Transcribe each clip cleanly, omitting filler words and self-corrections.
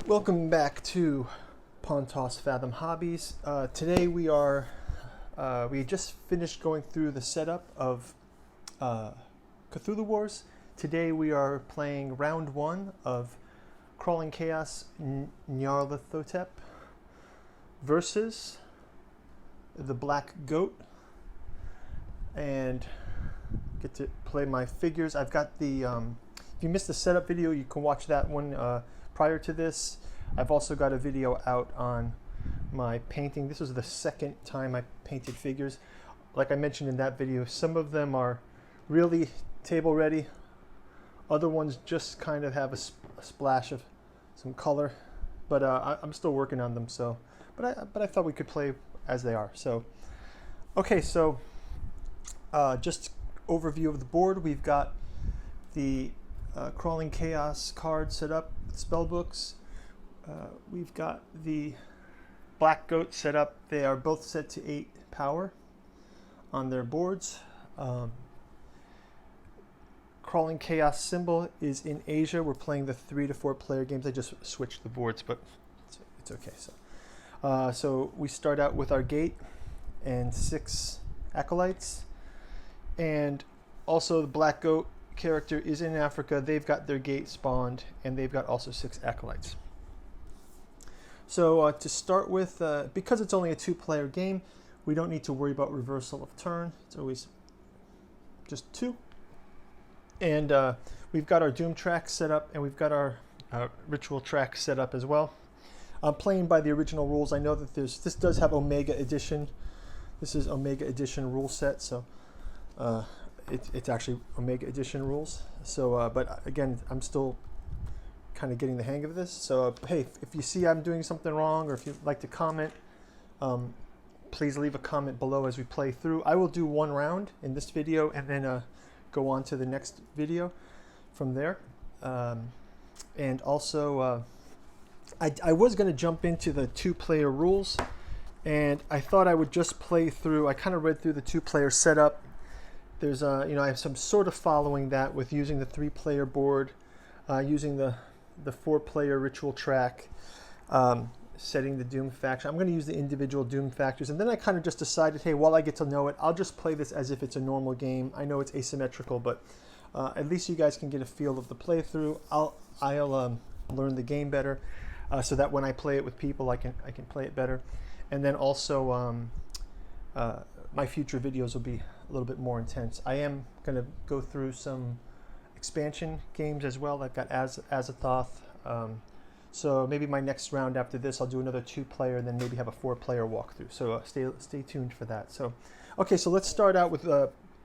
Welcome back to Pontos Fathom Hobbies. Today we just finished going through the setup of Cthulhu Wars. Today we are playing round one of Crawling Chaos Nyarlethotep versus the Black Goat, and get to play my figures. I've got the if you missed the setup video, you can watch that one prior to this. I've also got a video out on my painting. This was the second time I painted figures. Like I mentioned in that video, some of them are really table ready. Other ones just kind of have a splash of some color, but I'm still working on them. So, but I thought we could play as they are. So, okay. So, just overview of the board. We've got the Crawling Chaos card set up with spell books. We've got the Black Goat set up. They are both set to 8 power on their boards. Crawling Chaos symbol is in Asia. We're playing the 3 to 4 player games. I just switched the boards, but it's okay. So we start out with our gate and 6 acolytes, and also the Black Goat character is in Africa. They've got their gate spawned, and they've got also 6 acolytes. So to start with, because it's only a 2-player game, we don't need to worry about reversal of turn. It's always just 2. And we've got our Doom track set up, and we've got our Ritual track set up as well. I'm playing by the original rules. I know that this does have Omega Edition. This is Omega Edition rule set, so it's actually Omega Edition rules. So, but again, I'm still kind of getting the hang of this. So hey, if you see I'm doing something wrong, or if you'd like to comment, please leave a comment below as we play through. I will do 1 round in this video, and then go on to the next video from there. And also, I was going to jump into the 2-player rules, and I thought I would just play through. I kind of read through the 2-player setup. There's I have some sort of following that with using the 3-player board, using the 4-player Ritual track, setting the Doom faction. I'm going to use the individual Doom factors, and then I kind of just decided, hey, while I get to know it, I'll just play this as if it's a normal game. I know it's asymmetrical, but at least you guys can get a feel of the playthrough. I'll learn the game better, so that when I play it with people, I can play it better. And then also, my future videos will be a little bit more intense. I am going to go through some expansion games as well. I've got Azathoth. So maybe my next round after this, I'll do another 2-player, and then maybe have a 4-player walkthrough. So stay tuned for that. So, okay, so let's start out with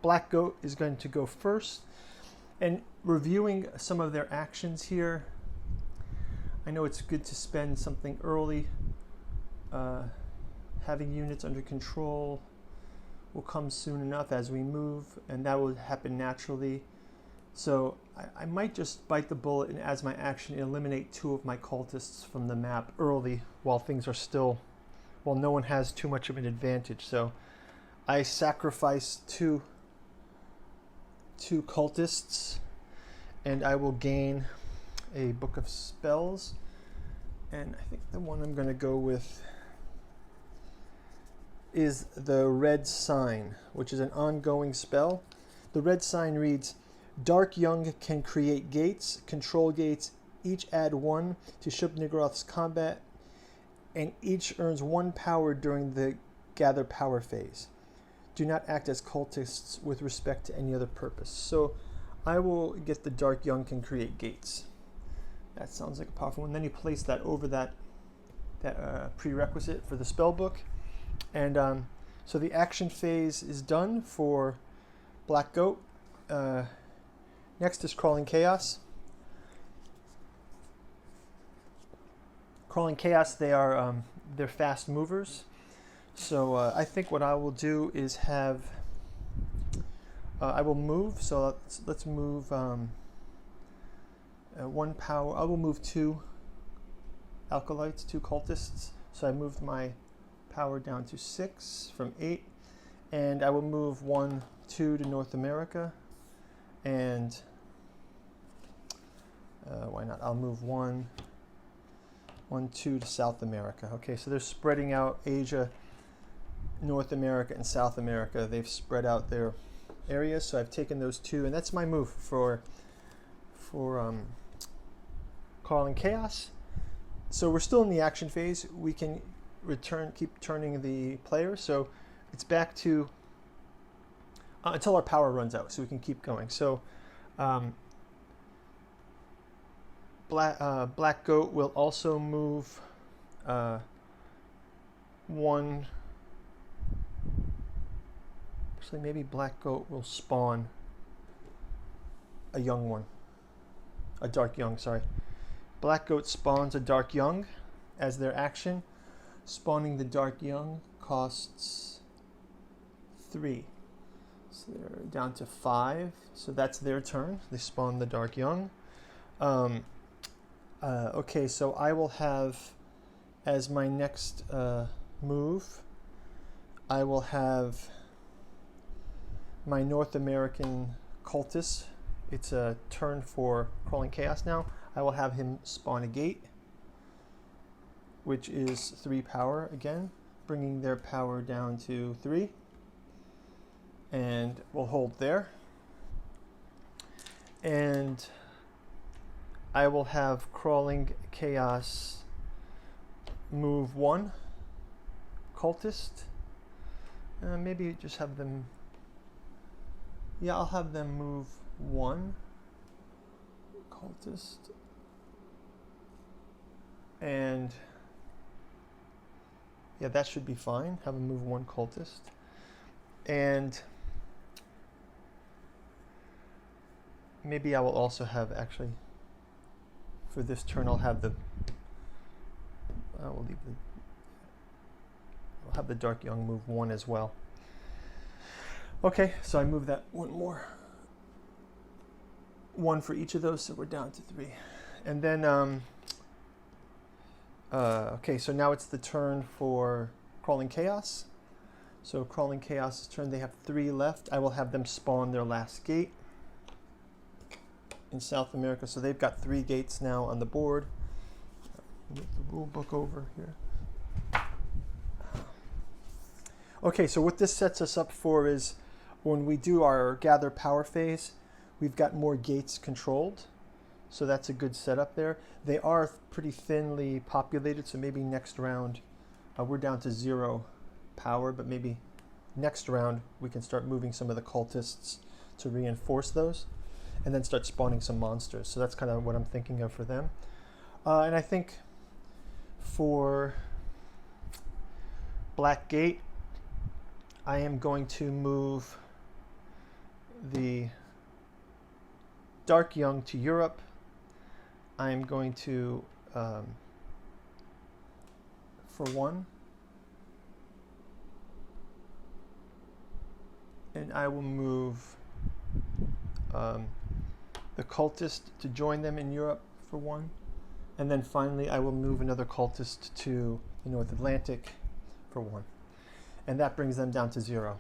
Black Goat is going to go first, and reviewing some of their actions here. I know it's good to spend something early. Having units under control will come soon enough as we move, and that will happen naturally. So I might just bite the bullet and, as my action, eliminate 2 of my cultists from the map early while things are still, while no one has too much of an advantage. So I sacrifice two cultists, and I will gain a book of spells. And I think the one I'm going to go with is the Red Sign, which is an ongoing spell. The Red Sign reads, Dark Young can create gates, control gates, each add 1 to Shub-Niggurath's combat, and each earns 1 power during the gather power phase. Do not act as cultists with respect to any other purpose. So I will get the Dark Young can create gates. That sounds like a powerful one. Then you place that over that prerequisite for the spell book. And so the action phase is done for Black Goat. Next is Crawling Chaos. Crawling Chaos, they're fast movers. So I think what I will do is have, I will move. So let's move 1 power. I will move 2 acolytes, 2 cultists. So I moved my power down to 6 from 8, and I will move 1, 2 to North America, and why not? I'll move 1 1, 2 to South America. Okay, so they're spreading out Asia, North America, and South America. They've spread out their areas, so I've taken those 2, and that's my move for calling chaos. So we're still in the action phase. We can keep turning the player. So it's back to until our power runs out, so we can keep going. So Black Goat will also move 1. Actually, maybe Black Goat will spawn a young one. A dark young, sorry. Black Goat spawns a dark young as their action. Spawning the dark young costs 3. So they're down to 5. So that's their turn. They spawn the dark young. Okay, so I will have, as my next move, I will have my North American cultist. It's a turn for Crawling Chaos now. I will have him spawn a gate, which is 3 power again, bringing their power down to 3. And we'll hold there. And I will have Crawling Chaos move 1 cultist. Maybe just have them. Yeah, I'll have them move 1 cultist. And yeah, that should be fine. Have them move 1 cultist. And maybe I will also have, actually, for this turn, I'll have the, I'll have the Dark Young move 1 as well. Okay, so I move that 1 more. 1 for each of those, so we're down to 3. And then, okay, so now it's the turn for Crawling Chaos. So Crawling Chaos' turn, they have 3 left. I will have them spawn their last gate in South America. So they've got 3 gates now on the board. Move the rule book over here. Okay, so what this sets us up for is when we do our gather power phase, we've got more gates controlled. So that's a good setup there. They are pretty thinly populated, so maybe next round we're down to 0 power, but maybe next round we can start moving some of the cultists to reinforce those and then start spawning some monsters. So that's kind of what I'm thinking of for them. And I think for Black Gate, I am going to move the Dark Young to Europe. I'm going to, for 1, and I will move the cultist to join them in Europe for 1. And then finally, I will move another cultist to the North Atlantic for 1. And that brings them down to 0.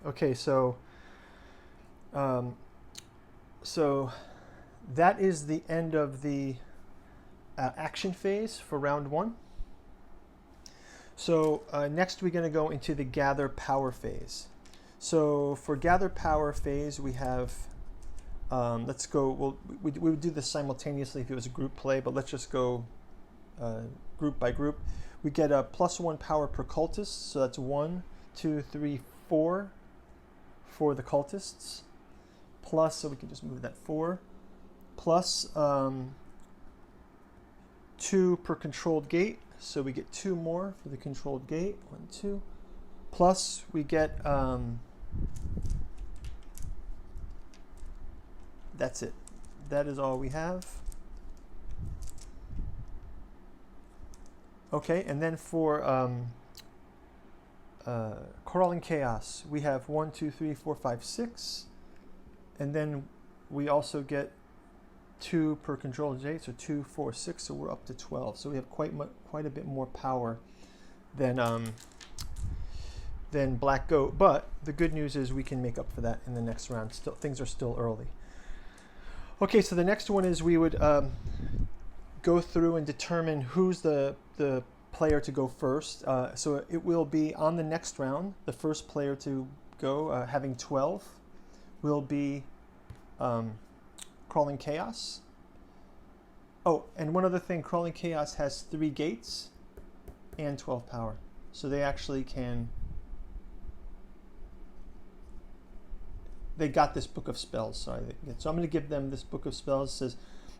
Okay, so so that is the end of the action phase for round 1. So next we're going to go into the gather power phase. So for gather power phase, we have, let's go, we would do this simultaneously if it was a group play, but let's just go group by group. We get a +1 power per cultist, so that's 1, 2, 3, 4 for the cultists. Plus, so we can just move that 4. Plus 2 per controlled gate, so we get 2 more for the controlled gate. 1, 2. Plus we get, that's it. That is all we have. Okay, and then for Crawling Chaos, we have 1, 2, 3, 4, 5, 6. And then we also get 2 per controlled gate, so 2, 4, 6, so we're up to 12. So we have quite a bit more power than Black Goat. But the good news is we can make up for that in the next round. Still, things are still early. Okay, so the next one is we would go through and determine who's the player to go first. So it will be on the next round, the first player to go, having 12, will be Crawling Chaos. Oh, and one other thing, Crawling Chaos has 3 gates and 12 power. So they actually can... They got this book of spells. Sorry. So I'm going to give them this book of spells. It says,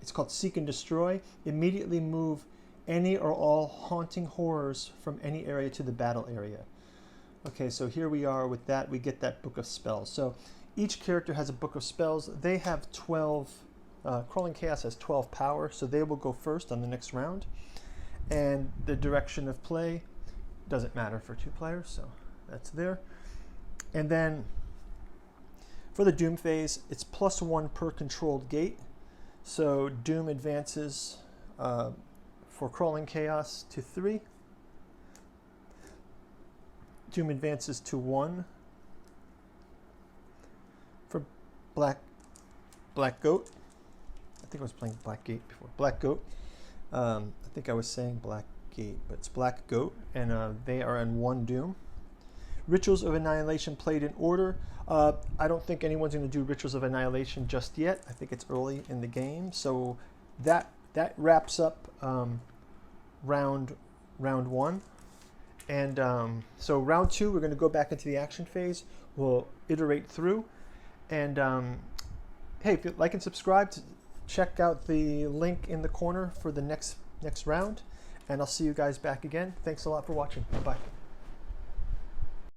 it's called Seek and Destroy. Immediately move any or all haunting horrors from any area to the battle area. Okay, so here we are with that. We get that book of spells. So each character has a book of spells. They have 12... Crawling Chaos has 12 power, so they will go first on the next round. And the direction of play doesn't matter for 2 players, so that's there. And then for the Doom phase, it's +1 per controlled gate. So Doom advances for Crawling Chaos to 3. Doom advances to 1 for Black Goat. I think I was playing Black Gate before. Black Goat. I think I was saying Black Gate, but it's Black Goat, and they are in 1 Doom. Rituals of Annihilation played in order. I don't think anyone's going to do Rituals of Annihilation just yet. I think it's early in the game, so that wraps up round 1. And so round 2, we're going to go back into the action phase. We'll iterate through, and hey, if you like and subscribe, check out the link in the corner for the next round, and I'll see you guys back again. Thanks a lot for watching. Bye-bye.